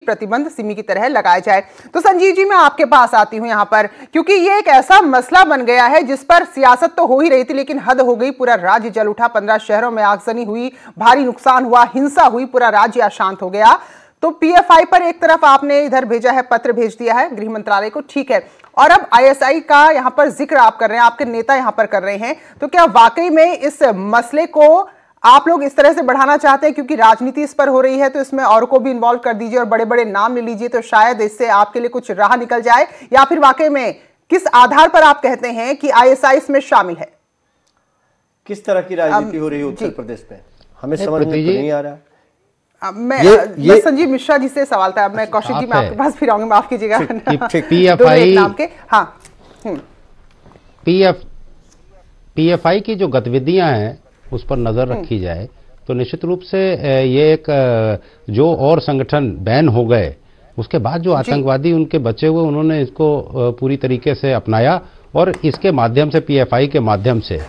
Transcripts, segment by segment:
प्रतिबंध सिमी की तरह लगाया जाए। तो संजीव जी, मैं आपके पास आती हूं यहां पर, क्योंकि ये एक ऐसा मसला बन गया है जिस पर सियासत तो हो ही रही थी, लेकिन हद हो गई। पूरा राज्य जल उठा, 15 शहरों में आगजनी हुई, भारी नुकसान हुआ, हिंसा हुई, पूरा राज्य अशांत हो गया। तो पीएफआई पर एक तरफ आपने इधर भेजा है, पत्र भेज दिया है गृह मंत्रालय को, ठीक है, और अब आईएसआई का यहां पर जिक्र आप कर रहे हैं, आपके नेता यहां पर कर रहे हैं। तो क्या वाकई में इस मसले को आप लोग इस तरह से बढ़ाना चाहते हैं, क्योंकि राजनीति इस पर हो रही है, तो इसमें और को भी इन्वॉल्व कर दीजिए और बड़े बड़े नाम ले लीजिए, तो शायद इससे आपके लिए कुछ राह निकल जाए? या फिर वाकई में किस आधार पर आप कहते हैं कि आईएसआई इसमें शामिल है? किस तरह की राजनीति हो रही है उत्तर प्रदेश में, हमें समझ में तो नहीं आ रहा। मैं संजीव मिश्रा जी से सवाल था, मैं कौशिक जी मैं आपके पास फिर आऊंगी, माफ कीजिएगा। पीएफआई की जो गतिविधियां हैं उस पर नजर रखी जाए तो निश्चित रूप से ये एक जो और संगठन बैन हो गए उसके बाद जो आतंकवादी उनके बचे हुए, उन्होंने इसको पूरी तरीके से अपनाया और इसके माध्यम से, पीएफआई के माध्यम से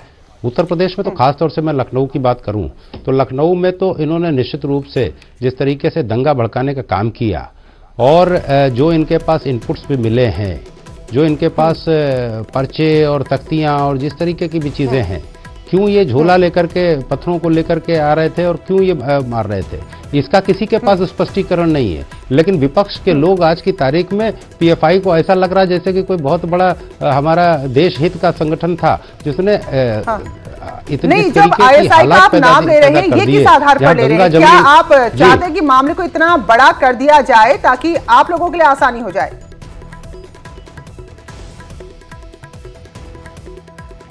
उत्तर प्रदेश में तो खास तौर से मैं लखनऊ की बात करूं तो लखनऊ में तो इन्होंने निश्चित रूप से जिस तरीके से दंगा भड़काने का काम किया और जो इनके पास इनपुट्स भी मिले हैं, जो इनके पास पर्चे और तख्तियां और जिस तरीके की भी चीजें हैं, क्यों ये झोला लेकर के, पत्थरों को लेकर के आ रहे थे और क्यों ये मार रहे थे, इसका किसी के पास स्पष्टीकरण नहीं है। लेकिन विपक्ष के लोग आज की तारीख में पीएफआई को ऐसा लग रहा है जैसे कि कोई बहुत बड़ा हमारा देश हित का संगठन था जिसने इतने जब आईएसआई का आप नाम ले रहे हैं, ये किस आधार पर ले रहे हैं? क्या आप चाहते हैं कि मामले को इतना बड़ा कर दिया जाए ताकि आप लोगों के लिए आसानी हो जाए?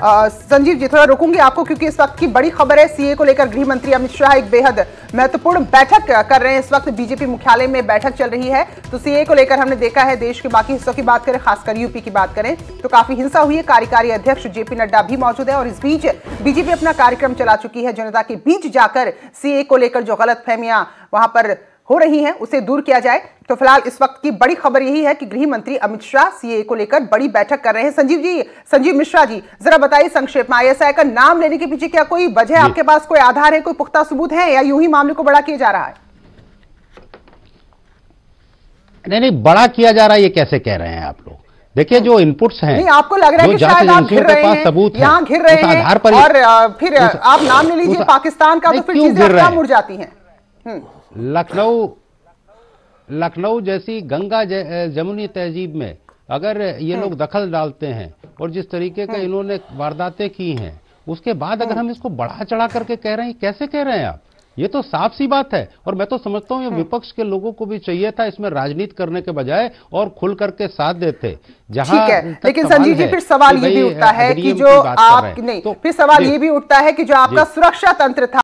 संजीव जी, थोड़ा रोकूंगी आपको, क्योंकि इस वक्त की बड़ी खबर है, सीए को लेकर गृह मंत्री अमित शाह एक बेहद महत्वपूर्ण बैठक कर रहे हैं। इस वक्त बीजेपी मुख्यालय में बैठक चल रही है। तो सीए को लेकर हमने देखा है, देश के बाकी हिस्सों की बात करें, खासकर यूपी की बात करें तो काफी हिंसा हुई है। कार्यकारी अध्यक्ष जेपी नड्डा भी मौजूद है और इस बीच बीजेपी अपना कार्यक्रम चला चुकी है। जनता के बीच जाकर सीए को लेकर जो गलतफहमियां वहां पर हो रही हैं उसे दूर किया जाए। तो फिलहाल इस वक्त की बड़ी खबर यही है कि गृह मंत्री अमित शाह सीए को लेकर बड़ी बैठक कर रहे हैं। संजीव मिश्रा जी, जरा बताइए संक्षेप में, आईएसआई का नाम लेने के पीछे क्या कोई वजह, आपके पास कोई आधार है, कोई पुख्ता सबूत है, या यूं ही मामले को बड़ा किया जा रहा है? नहीं, बड़ा किया जा रहा है ये कैसे कह रहे हैं आप लोग? देखिए, जो इनपुट्स हैं, नहीं आपको लग रहा है कि शायद आप घिर रहे हैं, यहाँ घिर रहे हैं और फिर आप नाम ले लीजिए पाकिस्तान का, तो फिर चीजें मुड़ जाती हैं। लखनऊ जैसी गंगा जमुनी तहजीब में अगर ये लोग दखल डालते हैं और जिस तरीके के इन्होंने वारदातें की हैं, उसके बाद अगर हम इसको बढ़ा चढ़ा करके कह रहे हैं, कैसे कह रहे हैं आप? ये तो साफ सी बात है। और मैं तो समझता हूँ ये विपक्ष के लोगों को भी चाहिए था इसमें राजनीति करने के बजाय और खुल करके साथ देते। जहां लेकिन संजीव जी, फिर सवाल ये भी उठता है कि जो आप नहीं, फिर सवाल ये भी उठता है कि जो आपका सुरक्षा तंत्र था